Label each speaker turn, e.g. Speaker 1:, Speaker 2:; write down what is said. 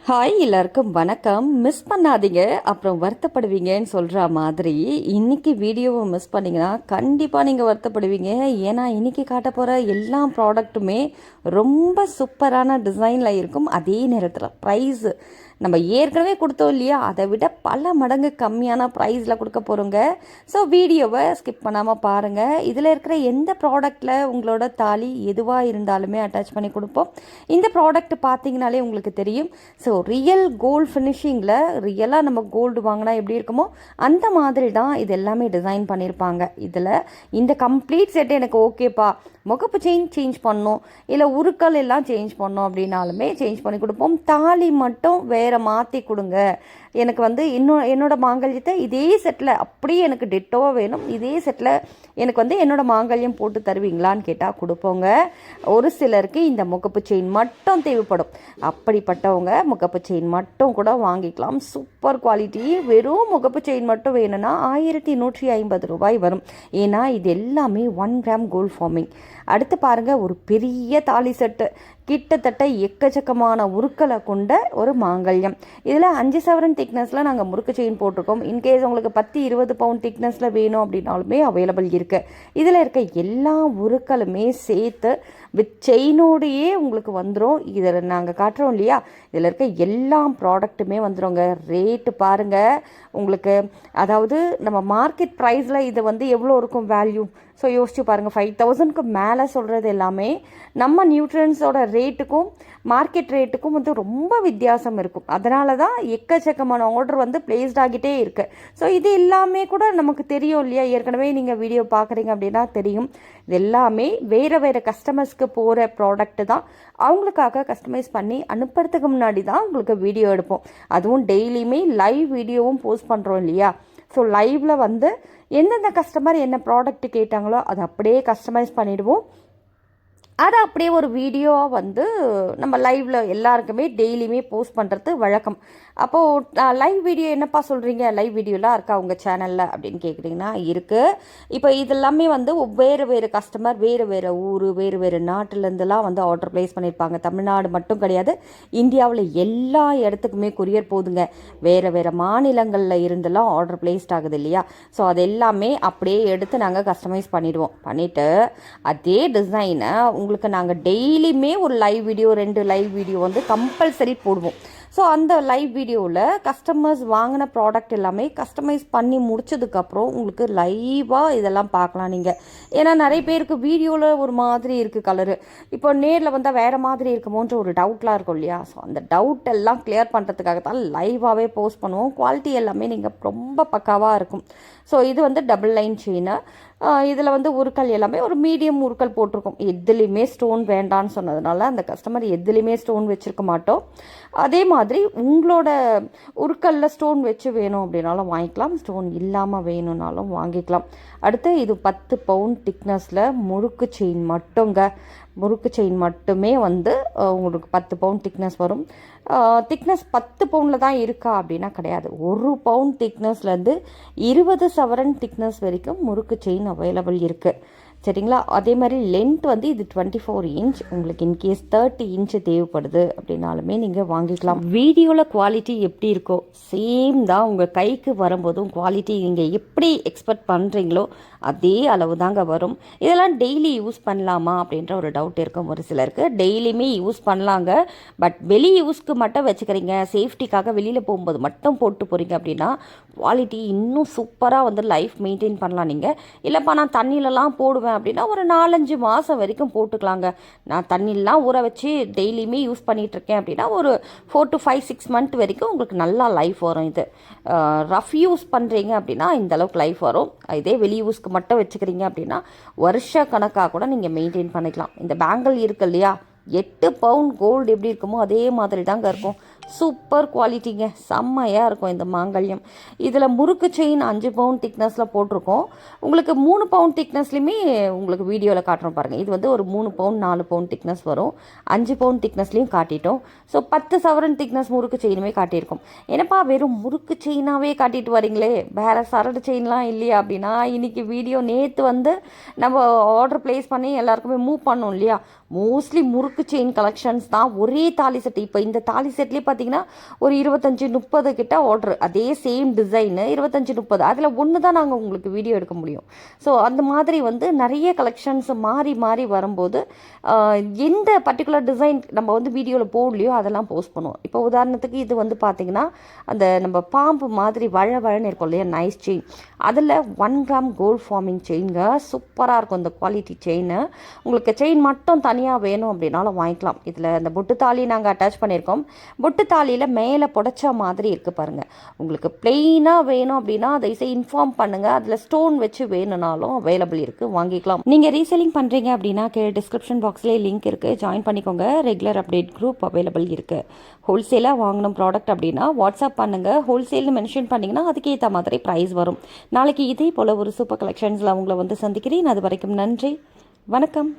Speaker 1: Hi எல்லாருக்கும் வணக்கம். Miss பண்ணாதீங்க, அப்புறம் வருத்தப்படுவீங்கன்னு சொல்கிற மாதிரி இன்னைக்கு வீடியோவை மிஸ் பண்ணிங்கன்னா கண்டிப்பாக நீங்கள் வருத்தப்படுவீங்க. ஏன்னா இன்னைக்கு காட்ட போகிற எல்லா ப்ராடக்ட்டுமே ரொம்ப சூப்பரான டிசைனில் இருக்கும். அதே நேரத்தில் ப்ரைஸு நம்ம ஏற்கனவே கொடுத்தோம் இல்லையா, அதை விட பல மடங்கு கம்மியான ப்ரைஸில் கொடுக்க போகிறோங்க. ஸோ வீடியோவை ஸ்கிப் பண்ணாமல் பாருங்கள். இதில் இருக்கிற எந்த ப்ராடக்டில் உங்களோட தாலி எதுவாக இருந்தாலுமே அட்டாச் பண்ணி கொடுப்போம். இந்த ப்ராடக்ட் பார்த்தீங்கனாலே உங்களுக்கு தெரியும். ஸோ ரியல் கோல்டு ஃபினிஷிங்கில் ரியலாக நம்ம கோல்டு வாங்கினா எப்படி இருக்குமோ அந்த மாதிரி தான் இது எல்லாமே டிசைன் பண்ணியிருப்பாங்க. இதில் இந்த கம்ப்ளீட் செட் எனக்கு ஓகேப்பா, முகப்பு சேஞ்ச் பண்ணணும், இல்லை உருக்கள் எல்லாம் சேஞ்ச் பண்ணோம் அப்படின்னாலுமே சேஞ்ச் பண்ணி கொடுப்போம். தாலி மட்டும் வேறு மாற்றி கொடுங்க, எனக்கு வந்து என்னோடய மாங்கல்யத்தை இதே செட்டில் அப்படியே எனக்கு டிட்டோவாக வேணும், இதே செட்டில் எனக்கு வந்து என்னோடய மாங்கல்யம் போட்டு தருவீங்களான்னு கேட்டால் கொடுப்போங்க. ஒரு சிலருக்கு இந்த முகப்பு செயின் மட்டும் தேவைப்படும். அப்படிப்பட்டவங்க முகப்பு செயின் மட்டும் கூட வாங்கிக்கலாம். Super quality. வெறும் முகப்பு செயின் மட்டும் வேணும்னா 1150 ரூபாய் வரும். ஏன்னா இது எல்லாமே 1 கிராம் கோல்ட் ஃபார்மிங். அடுத்து பாருங்கள், ஒரு பெரிய தாலி செட்டு, கிட்டத்தட்ட எக்கச்சக்கமான உருக்களை கொண்ட ஒரு மாங்கல்யம். இதில் 5 சவரன் திக்னஸில் நாங்கள் முறுக்கு செயின் போட்டிருக்கோம். இன்கேஸ் உங்களுக்கு 10-20 பவுண்ட் திக்னஸில் வேணும் அப்படின்னாலுமே அவைலபிள் இருக்குது. இதில் இருக்க எல்லா உருக்களுமே சேர்த்து வித் செயினோடையே உங்களுக்கு வந்துடும். இதில் நாங்கள் காட்டுறோம் இல்லையா, இதில் இருக்க எல்லா ப்ராடக்ட்டுமே வந்துடுங்க. ரேட்டு பாருங்கள் உங்களுக்கு, அதாவது நம்ம மார்க்கெட் ப்ரைஸில் இது வந்து எவ்வளோ இருக்கும் வேல்யூ. ஸோ யோசிச்சு பாருங்கள், 5000க்கு மேலே சொல்கிறது எல்லாமே நம்ம நியூட்ரியன்ஸோட ரேட்டுக்கும் மார்க்கெட் ரேட்டுக்கும் வந்து ரொம்ப வித்தியாசம் இருக்கும். அதனால தான் எக்கச்சக்கமான ஆர்டர் வந்து பிளேஸ்ட் ஆகிட்டே இருக்குது. ஸோ இது எல்லாமே கூட நமக்கு தெரியும் இல்லையா, ஏற்கனவே நீங்கள் வீடியோ பார்க்குறீங்க அப்படின்னா தெரியும். இது எல்லாமே வேறு வேறு கஸ்டமர்ஸ்க்கு போகிற ப்ராடக்ட்டு தான். அவங்களுக்காக கஸ்டமைஸ் பண்ணி அனுப்புறதுக்கு முன்னாடி தான் உங்களுக்கு வீடியோ எடுப்போம். அதுவும் டெய்லியுமே லைவ் வீடியோவும் போஸ்ட் பண்ணுறோம் இல்லையா. ஸோ லைவில் வந்து எந்தெந்த கஸ்டமர் என்ன ப்ராடக்ட் கேட்டாங்களோ அதை அப்படியே கஸ்டமைஸ் பண்ணிவிடுவோம். அதை அப்படியே ஒரு வீடியோவாக வந்து நம்ம லைவில் எல்லாருக்குமே டெய்லியுமே போஸ்ட் பண்ணுறது வழக்கம். அப்போது லைவ் வீடியோ என்னப்பா சொல்கிறீங்க, லைவ் வீடியோலாம் இருக்கா உங்கள் சேனலில் அப்படின்னு கேட்குறீங்கன்னா இருக்குது. இப்போ இதெல்லாமே வந்து வேறு வேறு கஸ்டமர் வேறு வேறு ஊர் வேறு வேறு நாட்டிலேருந்துலாம் வந்து ஆர்டர் ப்ளேஸ் பண்ணியிருப்பாங்க. தமிழ்நாடு மட்டும் கிடையாது, இந்தியாவில் எல்லா இடத்துக்குமே கொரியர் போகுதுங்க. வேறு வேறு மாநிலங்களில் இருந்தெல்லாம் ஆர்டர் பிளேஸ்ட் ஆகுது இல்லையா. ஸோ அது எல்லாமே அப்படியே எடுத்து நாங்கள் கஸ்டமைஸ் பண்ணிவிடுவோம். பண்ணிவிட்டு அதே டிசைனை உங்களுக்கு நாங்கள் டெய்லியுமே ஒரு லைவ் வீடியோ 2 லைவ் வீடியோ வந்து கம்பல்சரி போடுவோம். ஸோ அந்த லைவ் வீடியோவில் கஸ்டமர்ஸ் வாங்கின ப்ராடக்ட் எல்லாமே கஸ்டமைஸ் பண்ணி முடிச்சதுக்கப்புறம் உங்களுக்கு லைவாக இதெல்லாம் பார்க்கலாம் நீங்கள். ஏன்னா நிறைய பேருக்கு வீடியோவில் ஒரு மாதிரி இருக்குது கலரு, இப்போ நேரில் வந்தால் வேறு மாதிரி இருக்குமோன்ற ஒரு டவுட்லாம் இருக்கும் இல்லையா. ஸோ அந்த டவுட் எல்லாம் கிளியர் பண்ணுறதுக்காக தான் லைவாகவே போஸ்ட் பண்ணுவோம். குவாலிட்டி எல்லாமே நீங்கள் ரொம்ப பக்காவாக இருக்கும். ஸோ இது வந்து டபுள் லைன் செயின். இதில் வந்து உருக்கள் எல்லாமே ஒரு மீடியம் உருக்கள் போட்டிருக்கோம். எதுலேயுமே ஸ்டோன் வேண்டான்னு சொன்னதுனால அந்த கஸ்டமர் எதுலேயுமே ஸ்டோன் வச்சுருக்க மாட்டோம். அதே மாதிரி உங்களோட உருக்களில் ஸ்டோன் வச்சு வேணும் அப்படின்னாலும் வாங்கிக்கலாம், ஸ்டோன் இல்லாமல் வேணும்னாலும் வாங்கிக்கலாம். அடுத்து இது 10 பவுண்ட் திக்னஸில் முறுக்கு செயின் மட்டுங்க. முறுக்கு செயின் மட்டுமே வந்து உங்களுக்கு 10 பவுண்ட் திக்னஸ் வரும். திக்னஸ் 10 பவுண்டில் தான் இருக்கா அப்படின்னா கிடையாது. 1 பவுண்ட் திக்னஸ்லேருந்து 20 சவரன் திக்னஸ் வரைக்கும் முறுக்கு செயின் அவைலபிள் இருக்குது. சரிங்களா. அதே மாதிரி லென்த் வந்து இது 24 இன்ச். உங்களுக்கு இன்கேஸ் 30 இன்ச் தேவைப்படுது அப்படின்னாலுமே நீங்கள் வாங்கிக்கலாம். வீடியோவில் குவாலிட்டி எப்படி இருக்கோ சேம் தான் உங்கள் கைக்கு வரும்போதும் குவாலிட்டி நீங்கள் எப்படி எக்ஸ்பெக்ட் பண்ணுறீங்களோ அதே அளவு தாங்க வரும். இதெல்லாம் டெய்லி யூஸ் பண்ணலாமா அப்படின்ற ஒரு டவுட் இருக்கும் ஒரு சிலருக்கு. டெய்லியுமே யூஸ் பண்ணலாங்க, பட் வெளி யூஸ்க்கு மட்டும் வச்சுக்கிறீங்க, சேஃப்டிக்காக வெளியில் போகும்போது மட்டும் போட்டு போகிறீங்க அப்படின்னா குவாலிட்டி இன்னும் சூப்பராக வந்து லைஃப் மெயின்டைன் பண்ணலாம். நீங்கள் இல்லைப்பா நான் தண்ணியிலலாம் போடுவேன் அப்படின்னா ஒரு 4-5 மாதம் வரைக்கும் போட்டுக்கலாங்க. நான் தண்ணிலாம் ஊற வச்சு டெய்லியுமே யூஸ் பண்ணிகிட்ருக்கேன் அப்படின்னா ஒரு 4 to 5-6 மந்த் வரைக்கும் உங்களுக்கு நல்லா லைஃப் வரும். இது ரஃப் யூஸ் பண்ணுறீங்க அப்படின்னா இந்தளவுக்கு லைஃப் வரும். இதே வெளி யூஸ்க்கு மட்டும் வச்சுக்கிறீங்க அப்படின்னா வருஷ கணக்காக கூட நீங்கள் மெயின்டைன் பண்ணிக்கலாம். இந்த பேங்கிள் இருக்கு இல்லையா, 8 பவுண்ட் கோல்டு எப்படி இருக்குமோ அதே மாதிரி தாங்க இருக்கும். சூப்பர் குவாலிட்டிங்க, செம்மையாக இருக்கும் இந்த மாங்கல்யம். இதில் முறுக்கு செயின் 5 பவுண்ட் திக்னஸில் போட்டிருக்கோம். உங்களுக்கு 3 பவுண்ட் திக்னஸ்லையுமே உங்களுக்கு வீடியோவில் காட்டுறோம் பாருங்கள். இது வந்து ஒரு 3 பவுண்ட் 4 பவுண்ட் திக்னஸ் வரும். 5 பவுண்ட் திக்னஸ்லையும் காட்டிட்டோம். ஸோ 10 சவரன் திக்னஸ் முறுக்கு செயினுமே காட்டியிருக்கோம். என்னப்பா வெறும் முறுக்கு செயினாகவே காட்டிட்டு வரீங்களே, வேறு சரடு செயின்லாம் இல்லையா அப்படின்னா, இன்றைக்கி வீடியோ நேற்று வந்து நம்ம ஆர்டர் ப்ளேஸ் பண்ணி எல்லாருக்குமே மூவ் பண்ணோம் இல்லையா, மோஸ்ட்லி முறுக்கு செயின் கலெக்ஷன்ஸ் தான். ஒரே தாலி செட், இப்போ இந்த தாலி செட்லேயே பார்த்தீங்கன்னா ஒரு 25-30 கிட்ட ஆர்டர், அதே சேம் டிசைனு 25-30, அதில் ஒன்று தான் நாங்கள் உங்களுக்கு வீடியோ எடுக்க முடியும். ஸோ அந்த மாதிரி வந்து நிறைய கலெக்ஷன்ஸ் மாறி மாறி வரும்போது எந்த பர்டிகுலர் டிசைன் நம்ம வந்து வீடியோவில் போடலையோ அதெல்லாம் போஸ்ட் பண்ணுவோம். இப்போ உதாரணத்துக்கு இது வந்து பார்த்திங்கன்னா அந்த நம்ம பாம்பு மாதிரி வழன்னு இருக்கும் இல்லையா, நைஸ் செயின், அதில் 1 கிராம் கோல்ட் ஃபார்மிங் செயின்ங்க, சூப்பராக இருக்கும் இந்த குவாலிட்டி செயின். உங்களுக்கு செயின் மட்டும் தனியாக வேணும் அப்படின்னாலும் வாங்கிக்கலாம். இதில் இந்த பொட்டு தாலி நாங்கள் அட்டாச் பண்ணியிருக்கோம். பொட்டு தாலியில் மேலே புடைச்ச மாதிரி இருக்குது பாருங்கள். உங்களுக்கு பிளெயினாக வேணும் அப்படின்னா அதை இன்ஃபார்ம் பண்ணுங்கள், அதில் ஸ்டோன் வச்சு வேணும்னாலும் அவைலபிள் இருக்குது, வாங்கிக்கலாம். நீங்கள் ரீசெல்லிங் பண்ணுறீங்க அப்படின்னா டிஸ்கிரிப்ஷன் பாக்ஸ்லேயே லிங்க் இருக்குது, ஜாயின் பண்ணிக்கோங்க. ரெகுலர் அப்டேட் குரூப் அவைலபிள் இருக்குது. ஹோல்சேலாக வாங்கணும் ப்ராடக்ட் அப்படின்னா வாட்ஸ்அப் பண்ணுங்கள், ஹோல்சேல்னு மென்ஷன் பண்ணிங்கன்னா அதுக்கேற்ற மாதிரி ப்ரைஸ் வரும். நாளைக்கு இதே போல் ஒரு சூப்பர் கலெக்ஷன்ஸில் அவங்கள வந்து சந்திக்கிறேன். அது வரைக்கும் நன்றி, வணக்கம்.